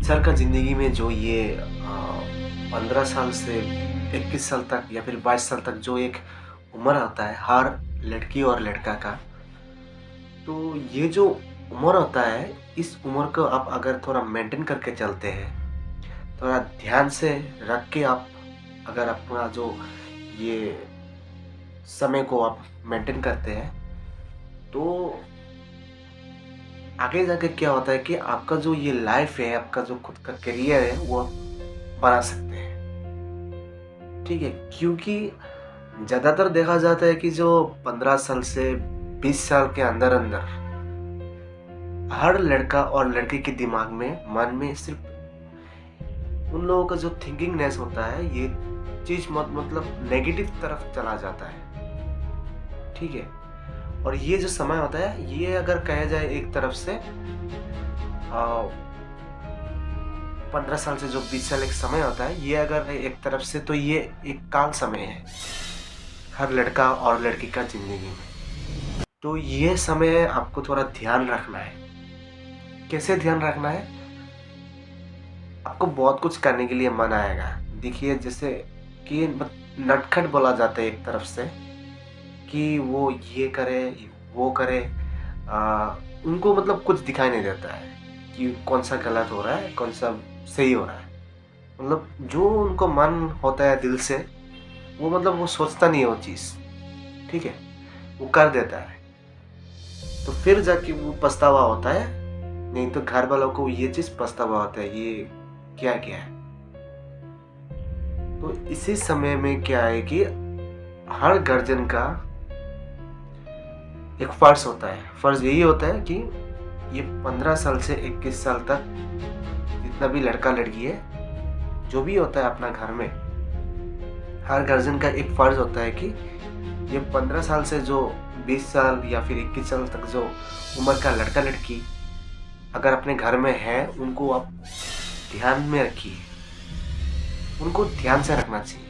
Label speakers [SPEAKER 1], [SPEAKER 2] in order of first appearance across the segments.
[SPEAKER 1] इंसान का ज़िंदगी में जो ये 15 साल से 21 साल तक या फिर 22 साल तक जो एक उम्र आता है हर लड़की और लड़का का, तो ये जो उम्र होता है, इस उम्र को आप अगर थोड़ा मेंटेन करके चलते हैं, थोड़ा ध्यान से रख के आप अगर अपना जो ये समय को आप मेंटेन करते हैं, तो आगे जाके क्या होता है कि आपका जो ये लाइफ है, आपका जो खुद का करियर है, वो आप बना सकते हैं। ठीक है? क्योंकि ज़्यादातर देखा जाता है कि जो 15 साल से 20 साल के अंदर-अंदर हर लड़का और लड़की के दिमाग में, मन में सिर्फ उन लोगों का जो थिंकिंगनेस होता है, ये चीज़ मतलब नेगेटिव तरफ चला जाता है। ठीक है? और ये जो समय होता है, ये अगर कहा जाए एक तरफ से 15 साल से जो 20 साल एक समय होता है, ये अगर एक तरफ से तो ये एक काल समय है हर लड़का और लड़की का ज़िंदगी में। तो ये समय आपको थोड़ा ध्यान रखना है। कैसे ध्यान रखना है? आपको बहुत कुछ करने के लिए मन आएगा। देखिए, जैसे कि नटखट बोला जाता है एक तरफ से कि वो ये करे, वो करे, उनको मतलब कुछ दिखाई नहीं देता है कि कौन सा गलत हो रहा है, कौन सा सही हो रहा है। मतलब जो उनको मन होता है दिल से, वो मतलब वो सोचता नहीं है वो चीज़। ठीक है? वो कर देता है। तो फिर जाके वो पछतावा होता है, नहीं तो घर वालों को ये चीज़ पछतावा होता है, ये क्या किया है। तो इसी समय में क्या है कि हर गार्जियन का एक फर्ज होता है। फर्ज यही होता है कि ये 15 साल से 21 साल तक जितना भी लड़का लड़की है, जो भी होता है अपना घर में, हर गार्जियन का एक फर्ज होता है कि ये 15 साल से जो 20 साल या फिर 21 साल तक जो उम्र का लड़का लड़की अगर अपने घर में है, उनको आप ध्यान में रखिए। उनको ध्यान से रखना चाहिए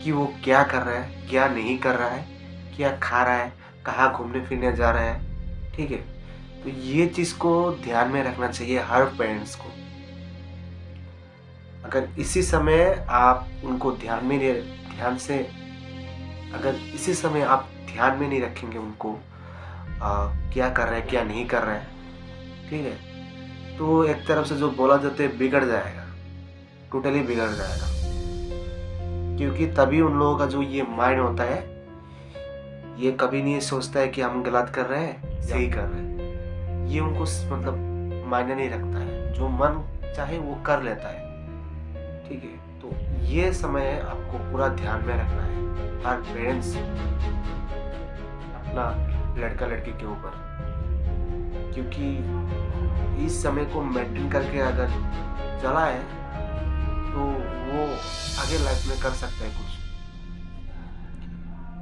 [SPEAKER 1] कि वो क्या कर रहा है, क्या नहीं कर रहा है, क्या खा रहा है, कहाँ घूमने फिरने जा रहा है। ठीक है? तो ये चीज़ को ध्यान में रखना चाहिए हर पेरेंट्स को। अगर इसी समय आप उनको ध्यान में नहीं रखेंगे उनको क्या कर रहे हैं, क्या नहीं कर रहे हैं। ठीक है? तो एक तरफ से जो बोला जाता है बिगड़ जाएगा, टोटली बिगड़ जाएगा। क्योंकि तभी उन लोगों का जो ये माइंड होता है, ये कभी नहीं सोचता है कि हम गलत कर रहे हैं, सही कर रहे हैं। ये उनको मतलब मायने नहीं रखता है, जो मन चाहे वो कर लेता है। ठीक है? तो ये समय आपको पूरा ध्यान में रखना है, हर पेरेंट्स अपना लड़का लड़की के ऊपर। क्योंकि इस समय को मेंटेन करके अगर चला है, तो वो आगे लाइफ में कर सकता है कुछ।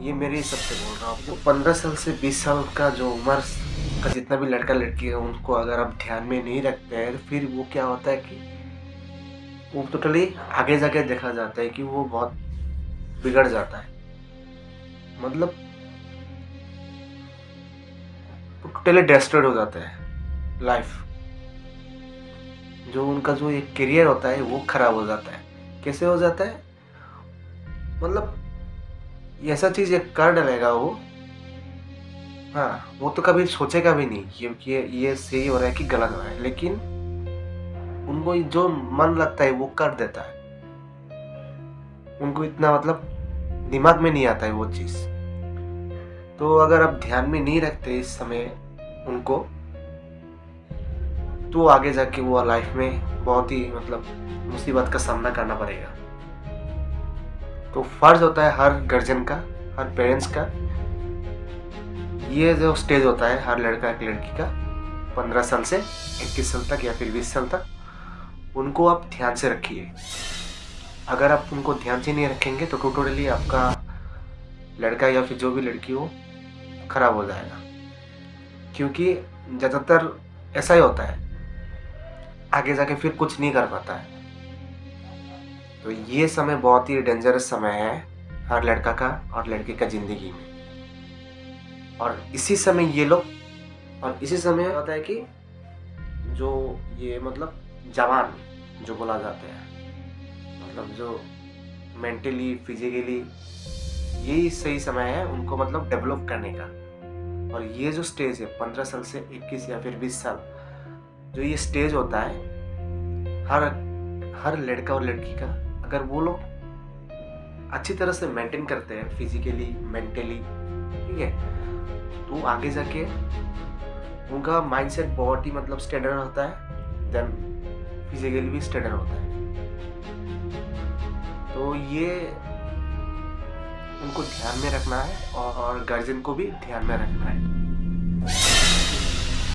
[SPEAKER 1] ये मेरे हिसाब से बोल रहा हूँ। जो 15 साल से 20 साल का जो उम्र का जितना भी लड़का लड़की है, उनको अगर आप ध्यान में नहीं रखते हैं, तो फिर वो क्या होता है कि वो टोटली आगे जाके देखा जाता है कि वो बहुत बिगड़ जाता है। मतलब टोटली डिस्ट्रॉयड हो जाता है लाइफ। जो उनका जो एक करियर होता है, वो खराब हो जाता है। कैसे हो जाता है? मतलब ऐसा चीज़ एक कर डालेगा वो, हाँ, वो तो कभी सोचेगा भी नहीं कि ये सही हो रहा है कि गलत हो रहा है, लेकिन उनको जो मन लगता है वो कर देता है। उनको इतना मतलब दिमाग में नहीं आता है वो चीज़। तो अगर आप ध्यान में नहीं रखते इस समय उनको, तो आगे जाके वो लाइफ में बहुत ही मतलब मुसीबत का सामना करना पड़ेगा। तो फर्ज होता है हर गार्जियन का, हर पेरेंट्स का, ये जो स्टेज होता है हर लड़का एक लड़की का 15 साल से 21 साल तक या फिर 20 साल तक, उनको आप ध्यान से रखिए। अगर आप उनको ध्यान से नहीं रखेंगे तो टोटली आपका लड़का या फिर जो भी लड़की हो खराब हो जाएगा। क्योंकि ज़्यादातर ऐसा ही होता है, आगे जाके फिर कुछ नहीं कर पाता है। तो ये समय बहुत ही डेंजरस समय है हर लड़का का और लड़की का ज़िंदगी में। और इसी समय होता है कि जो ये मतलब जवान जो बोला जाते हैं, मतलब जो मेंटली, फिजिकली, यही सही समय है उनको मतलब डेवलप करने का। और ये जो स्टेज है 15 साल से 21 या फिर 20 साल, जो ये स्टेज होता है हर हर लड़का और लड़की का, अगर वो लोग अच्छी तरह से मेंटेन करते हैं फिजिकली, मेंटली, ठीक है, तो आगे जाके उनका माइंडसेट बहुत ही मतलब स्टैंडर्ड होता है, देन फिजिकली भी स्टैंडर्ड होता है। तो ये उनको ध्यान में रखना है और गार्जियन को भी ध्यान में रखना है।